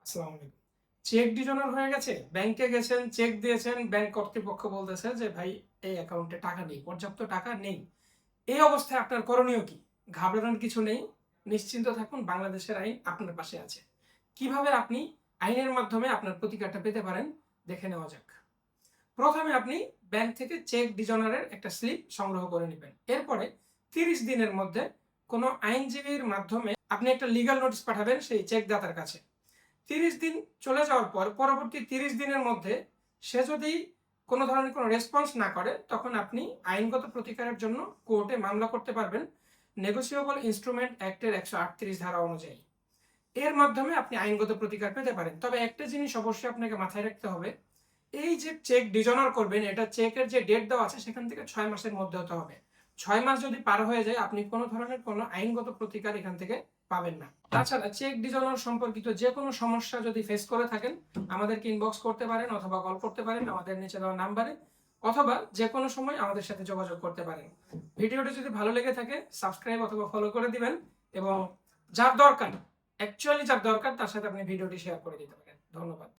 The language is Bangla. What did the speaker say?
আসসালামু আলাইকুম। চেক ডিজনার হয়ে গেছে, ব্যাংকে গেছেন, চেক দিয়েছেন, ব্যাংক কর্তৃপক্ষ বলতেছে যে ভাই এই অ্যাকাউন্টে টাকা নেই, পর্যাপ্ত টাকা নেই। এই অবস্থায় আপনার করণীয় কি? ঘাবড়ানোর কিছু নেই। নিশ্চিন্ত থাকুন, বাংলাদেশের আইন আপনার পাশে আছে। কিভাবে আপনি আইনের মাধ্যমে আপনার প্রতিকারটা পেতে পারেন দেখে নেওয়া যাক। প্রথমে আপনি ব্যাংক থেকে চেক ডিজনারের একটা স্লিপ সংগ্রহ করে নিবেন। এরপরে ৩০ দিনের মধ্যে কোনো আইনজীবীর মাধ্যমে আপনি একটা লিগ্যাল নোটিশ পাঠাবেন সেই চেক দাতার কাছে। ৩০ দিন চলে যাওয়ার পর পরবর্তী ৩০ দিনের মধ্যে সে যদি কোনো ধরনের কোনো রেসপন্স না করে, তখন আপনি আইনগত প্রতিকারের জন্য কোর্টে মামলা করতে পারবেন নেগোসিয়েবল ইনস্ট্রুমেন্ট অ্যাক্টের ১৩৮ ধারা অনুযায়ী। এর মাধ্যমে আপনি আইনগত প্রতিকার পেতে পারেন। তবে একটা জিনিস অবশ্যই আপনাকে মাথায় রাখতে হবে, এই যে চেক ডিজনার করবেন, এটা চেকের যে ডেট দেওয়া আছে সেখান থেকে ৬ মাসের মধ্যে হতে হবে। ৬ মাস যদি পার হয়ে যায়, আপনি কোনো ধরনের কোনো আইনগত প্রতিকার এখান থেকে পাবেন না। তাছাড়া চেক ডিজনার সম্পর্কিত যে কোনো সমস্যা যদি ফেস করে থাকেন, আমাদেরকে ইনবক্স করতে পারেন অথবা কল করতে পারেন আমাদের নিচে দেওয়া নাম্বারে, অথবা যে কোনো সময় আমাদের সাথে যোগাযোগ করতে পারেন। ভিডিওটি যদি ভালো লেগে থাকে সাবস্ক্রাইব অথবা ফলো করে দিবেন, এবং যার দরকার, অ্যাকচুয়ালি যার দরকার তার সাথে আপনি ভিডিওটি শেয়ার করে দিতে পারেন। ধন্যবাদ।